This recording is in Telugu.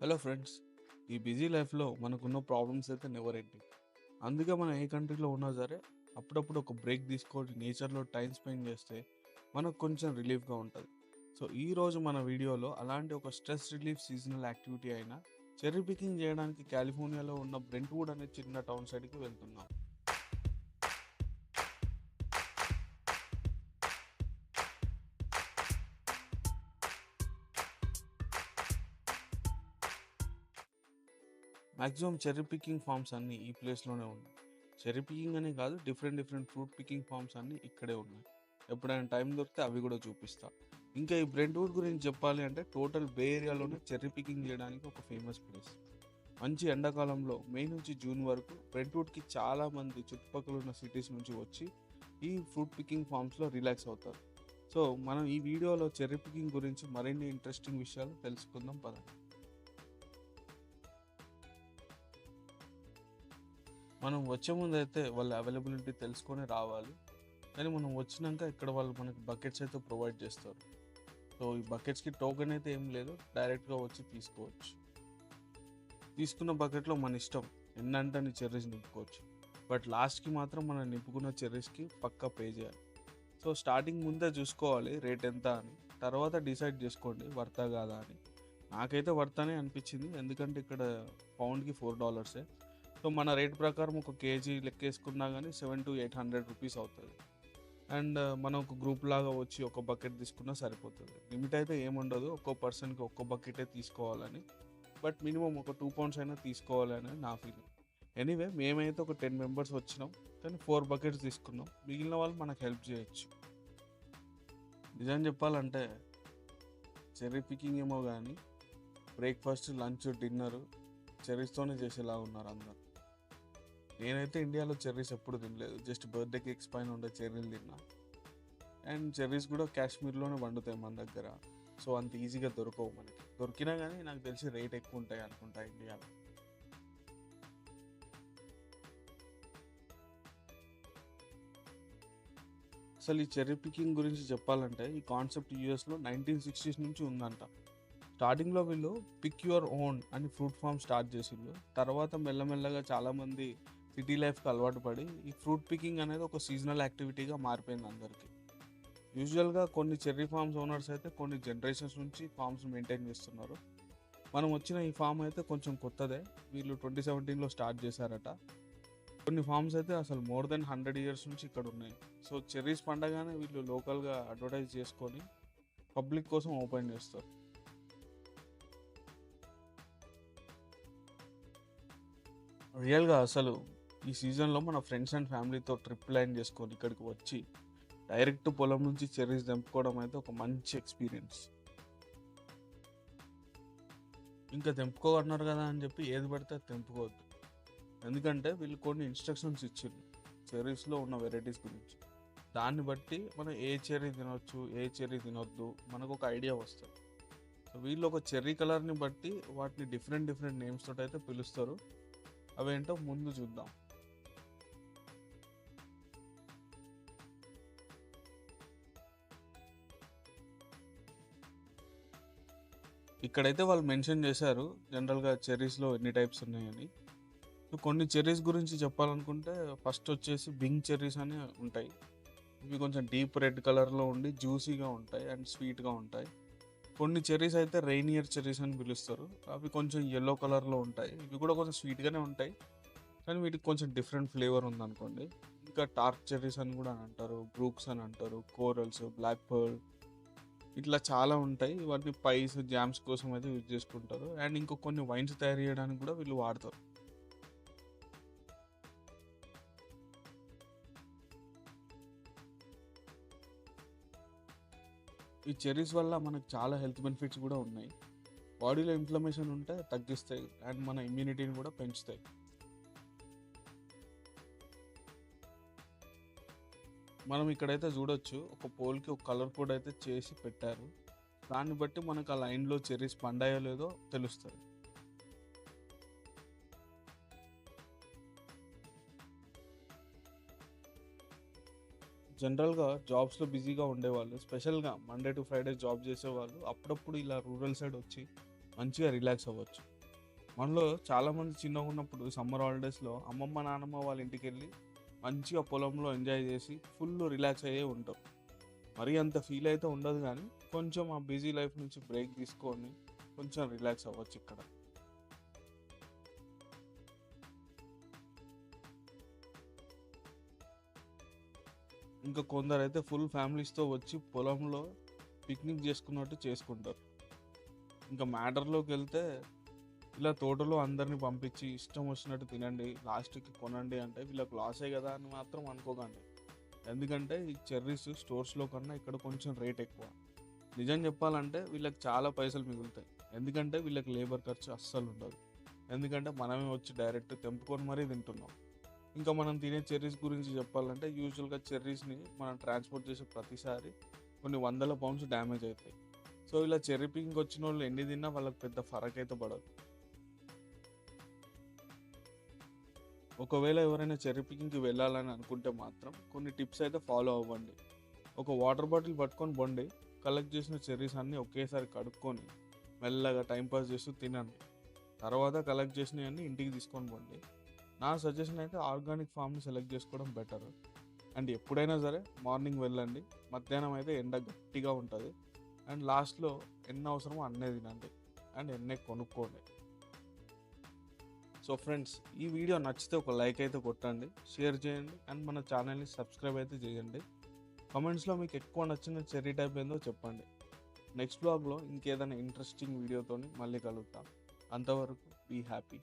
హలో ఫ్రెండ్స్, ఈ బిజీ లైఫ్లో మనకున్న ప్రాబ్లమ్స్ అయితే నెవర్ ఎండింగ్. అందుకే మనం ఏ కంట్రీలో ఉన్నా సరే అప్పుడప్పుడు ఒక బ్రేక్ తీసుకొని నేచర్లో టైం స్పెండ్ చేస్తే మనకు కొంచెం రిలీఫ్గా ఉంటుంది. సో ఈరోజు మన వీడియోలో అలాంటి ఒక స్ట్రెస్ రిలీఫ్ సీజనల్ యాక్టివిటీ అయిన చెర్రీ పికింగ్ చేయడానికి కాలిఫోర్నియాలో ఉన్న బ్రెంట్వుడ్ అనే చిన్న టౌన్ సైడ్కి వెళ్తున్నాం. మ్యాక్సిమం చెర్రీ పికింగ్ ఫార్మ్స్ అన్నీ ఈ ప్లేస్లోనే ఉన్నాయి. చెర్రీ పికింగ్ అనే కాదు, different different fruit picking farms అన్నీ ఇక్కడే ఉన్నాయి. ఎప్పుడైనా టైం దొరికితే అవి కూడా చూపిస్తా. ఇంకా ఈ బ్రెంట్వుడ్ గురించి చెప్పాలి అంటే టోటల్ బే ఏరియాలోనే చెర్రీ పికింగ్ చేయడానికి ఒక ఫేమస్ ప్లేస్. మంచి ఎండాకాలంలో మే నుంచి జూన్ వరకు బ్రెంట్వుడ్కి చాలా మంది చుట్టుపక్కల ఉన్న సిటీస్ నుంచి వచ్చి ఈ ఫ్రూట్ పికింగ్ ఫార్మ్స్లో రిలాక్స్ అవుతారు. సో మనం ఈ వీడియోలో చెర్రీ పికింగ్ గురించి మరిన్ని ఇంట్రెస్టింగ్ విషయాలు తెలుసుకుందాం పద. మనం వచ్చే ముందైతే వాళ్ళ అవైలబిలిటీ తెలుసుకొని రావాలి. కానీ మనం వచ్చినాక ఇక్కడ వాళ్ళు మనకి బకెట్స్ అయితే ప్రొవైడ్ చేస్తారు. సో ఈ బకెట్స్కి టోకెన్ అయితే ఏం లేదు, డైరెక్ట్గా వచ్చి తీసుకోవచ్చు. తీసుకున్న బకెట్లో మన ఇష్టం ఎన్నంటే అన్ని చెర్రీస్ నింపుకోవచ్చు. బట్ లాస్ట్కి మాత్రం మనం నింపుకున్న చెర్రీస్కి పక్కా పే చేయాలి. సో స్టార్టింగ్ ముందే చూసుకోవాలి రేట్ ఎంత అని, తర్వాత డిసైడ్ చేసుకోండి వర్తా కాదా అని. నాకైతే వర్తానే అనిపించింది, ఎందుకంటే ఇక్కడ పౌండ్కి $4. సో మన రేట్ ప్రకారం ఒక కేజీ లెక్కేసుకున్నా కానీ 700 to 800 రూపీస్ అవుతుంది. అండ్ మనం ఒక గ్రూప్ లాగా వచ్చి ఒక బకెట్ తీసుకున్నా సరిపోతుంది. లిమిట్ అయితే ఏముండదు, ఒక్కో పర్సన్కి ఒక్కో బకెటే తీసుకోవాలని. బట్ మినిమం ఒక 2 pounds అయినా తీసుకోవాలని నా ఫీలింగ్. ఎనీవే మేమైతే ఒక 10 members వచ్చినాం, కానీ 4 buckets తీసుకున్నాం. మిగిలిన వాళ్ళు మనకు హెల్ప్ చేయొచ్చు. నిజం చెప్పాలంటే చెర్రీ పికింగ్ ఏమో కానీ బ్రేక్ఫాస్ట్, లంచ్, డిన్నర్ చెర్రీస్తోనే చేసేలా ఉన్నారు అందరు. నేనైతే ఇండియాలో చెర్రీస్ ఎప్పుడు తినలేదు, జస్ట్ బర్త్డే కేక్స్ పైన ఉండే చెర్రీలు తిన్నా. అండ్ చెర్రీస్ కూడా కాశ్మీర్లోనే వండుతాయి మన దగ్గర. సో అంత ఈజీగా దొరకవు మనకి, దొరికినా కానీ నాకు తెలిసి రేట్ ఎక్కువ ఉంటాయి అనుకుంటా ఇండియాలో. అసలు ఈ చెర్రీ పికింగ్ గురించి చెప్పాలంటే ఈ కాన్సెప్ట్ యూఎస్లో 1960s నుంచి ఉందంట. స్టార్టింగ్లో వీళ్ళు పిక్ యువర్ ఓన్ అని ఫ్రూట్ ఫార్మ్ స్టార్ట్ చేసిండ్రు. తర్వాత మెల్లమెల్లగా చాలామంది సిటీ లైఫ్కి అలవాటు పడి ఈ ఫ్రూట్ పికింగ్ అనేది ఒక సీజనల్ యాక్టివిటీగా మారిపోయింది అందరికీ. యూజువల్గా కొన్ని చెర్రీ ఫార్మ్స్ ఓనర్స్ అయితే కొన్ని జనరేషన్స్ నుంచి ఫార్మ్స్ మెయింటైన్ చేస్తున్నారు. మనం వచ్చిన ఈ ఫామ్ అయితే కొంచెం కొత్తదే, వీళ్ళు 2017లో స్టార్ట్ చేశారట. కొన్ని ఫార్మ్స్ అయితే అసలు మోర్ దెన్ 100 years నుంచి ఇక్కడ ఉన్నాయి. సో చెర్రీస్ పండగానే వీళ్ళు లోకల్గా అడ్వర్టైజ్ చేసుకొని పబ్లిక్ కోసం ఓపెన్ చేస్తారు. రియల్గా అసలు ఈ సీజన్లో మన ఫ్రెండ్స్ అండ్ ఫ్యామిలీతో ట్రిప్ ప్లాన్ చేసుకొని ఇక్కడికి వచ్చి డైరెక్ట్ పొలం నుంచి చెర్రీస్ తెంపుకోవడం అయితే ఒక మంచి ఎక్స్పీరియన్స్. ఇంకా తెంపుకోగన్నారు కదా అని చెప్పి ఏది పడితే అది తెంపుకోవద్దు, ఎందుకంటే వీళ్ళు కొన్ని ఇన్స్ట్రక్షన్స్ ఇచ్చారు చెర్రీస్లో ఉన్న వెరైటీస్ గురించి. దాన్ని బట్టి మనం ఏ చెర్రీ తినొచ్చు, ఏ చెర్రీ తినొద్దు మనకు ఒక ఐడియా వస్తుంది. సో వీళ్ళు ఒక చెర్రీ కలర్ని బట్టి వాటిని డిఫరెంట్ డిఫరెంట్ నేమ్స్ తోటి అయితే పిలుస్తారు. అవేంటో ముందు చూద్దాం. ఇక్కడైతే వాళ్ళు మెన్షన్ చేశారు జనరల్గా చెర్రీస్లో ఎన్ని టైప్స్ ఉన్నాయని. సో కొన్ని చెర్రీస్ గురించి చెప్పాలనుకుంటే ఫస్ట్ వచ్చేసి బింగ్ చెర్రీస్ అని ఉంటాయి. ఇవి కొంచెం డీప్ రెడ్ కలర్లో ఉండి జ్యూసీగా ఉంటాయి అండ్ స్వీట్గా ఉంటాయి. కొన్ని చెర్రీస్ అయితే రెయినియర్ చెర్రీస్ అని పిలుస్తారు, అవి కొంచెం ఎల్లో కలర్లో ఉంటాయి. ఇవి కూడా కొంచెం స్వీట్గానే ఉంటాయి, కానీ వీటికి కొంచెం డిఫరెంట్ ఫ్లేవర్ ఉందనుకోండి. ఇంకా టార్క్ చెర్రీస్ అని కూడా అంటారు, బ్రూక్స్ అని అంటారు, కోరల్స్, బ్లాక్ పర్ల్, ఇట్లా చాలా ఉంటాయి. ఇవన్నీ పైస్, జామ్స్ కోసం అయితే యూజ్ చేసుకుంటారు. అండ్ ఇంకో కొన్ని వైన్స్ తయారు చేయడానికి కూడా వీళ్ళు వాడతారు. ఈ చెర్రీస్ వల్ల మనకు చాలా హెల్త్ బెనిఫిట్స్ కూడా ఉన్నాయి. బాడీలో ఇన్ఫ్లమేషన్ ఉంటే తగ్గిస్తాయి అండ్ మన ఇమ్యూనిటీని కూడా పెంచుతాయి. మనం ఇక్కడైతే చూడొచ్చు, ఒక పోల్కి ఒక కలర్ కోడ్ అయితే చేసి పెట్టారు. దాన్ని బట్టి మనకు ఆ లైన్లో చెర్రీస్ పండాయో లేదో తెలుస్తుంది. జనరల్గా జాబ్స్లో బిజీగా ఉండేవాళ్ళు, స్పెషల్గా మండే టు ఫ్రైడే జాబ్ చేసేవాళ్ళు అప్పుడప్పుడు ఇలా రూరల్ సైడ్ వచ్చి మంచిగా రిలాక్స్ అవ్వచ్చు. మనలో చాలామంది చిన్నగా ఉన్నప్పుడు సమ్మర్ హాలిడేస్‌లో అమ్మమ్మ, నానమ్మ వాళ్ళ ఇంటికెళ్ళి మంచిగా పొలంలో ఎంజాయ్ చేసి ఫుల్ రిలాక్స్ అయ్యే ఉంటాం. మరీ అంత ఫీల్ అయితే ఉండదు గానీ, కొంచెం ఆ బిజీ లైఫ్ నుంచి బ్రేక్ తీసుకొని కొంచెం రిలాక్స్ అవ్వచ్చు ఇక్కడ. ఇంకా కొందరైతే ఫుల్ ఫ్యామిలీస్‌తో వచ్చి పొలంలో పిక్నిక్ చేసుకున్నట్టు చేసుకుంటారు. ఇంకా మ్యాటర్‌లోకెళ్తే ఇలా తోటలో అందరిని పంపించి ఇష్టం వచ్చినట్టు తినండి, లాస్ట్‌కి కొనండి అంటే వీళ్ళకి లాసే కదా అని మాత్రం అనుకోకండి. ఎందుకంటే ఈ చెర్రీస్ స్టోర్స్‌లో కన్నా ఇక్కడ కొంచెం రేట్ ఎక్కువ. నిజం చెప్పాలంటే వీళ్ళకి చాలా పైసలు మిగులుతాయి. ఎందుకంటే వీళ్ళకి లేబర్ ఖర్చు అస్సలు ఉండదు. ఎందుకంటే మనమే వచ్చి డైరెక్ట్ తెంపుకొని మరీ తింటున్నాం. ఇంకా మనం తినే చెర్రీస్ గురించి చెప్పాలంటే యూజువల్‌గా చెర్రీస్‌ని మనం ట్రాన్స్‌పోర్ట్ చేసే ప్రతిసారి కొన్ని వందల పౌండ్స్ డ్యామేజ్ అయితాయి. సో, ఇలా చెర్రీ పికింగ్‌కి వచ్చినోళ్ళు ఎన్ని తిన్నా వాళ్ళకి పెద్ద ఫరకయితే పడదు. ఒకవేళ ఎవరైనా చెర్రీ పికింగ్‌కి వెళ్ళాలని అనుకుంటే మాత్రం కొన్ని టిప్స్ అయితే ఫాలో అవ్వండి. ఒక వాటర్ బాటిల్ పట్టుకొని బొండి. కలెక్ట్ చేసిన చెర్రీస్ అన్నీ ఒకేసారి కడుక్కొని మెల్లగా టైం పాస్ చేస్తూ తినండి. తర్వాత కలెక్ట్ చేసినయన్నీ ఇంటికి తీసుకొని పోండి. నా సజెషన్ అయితే ఆర్గానిక్ ఫామ్‌ని సెలెక్ట్ చేసుకోవడం బెటర్. అండ్ ఎప్పుడైనా సరే మార్నింగ్ వెళ్ళండి. మధ్యాహ్నం అయితే ఎండ గట్టిగా ఉంటది. అండ్ లాస్ట్‌లో ఎన్ని అవసరమో అన్నే తినండి. అండ్ ఎన్నే కొనుక్కోండి. సో ఫ్రెండ్స్, ఈ వీడియో నచ్చితే ఒక లైక్ అయితే కొట్టండి, షేర్ చేయండి అండ్ మన ఛానల్‌ని సబ్స్క్రైబ్ అయితే చేయండి. కామెంట్స్‌లో మీకు ఎక్కువ నచ్చిన చెర్రీ టైప్ ఏందో చెప్పండి. నెక్స్ట్ వ్లాగ్‌లో ఇంకేదైనా ఇంట్రెస్టింగ్ వీడియోతోని మళ్ళీ కలుద్దాం. అంతవరకు బీ హ్యాపీ.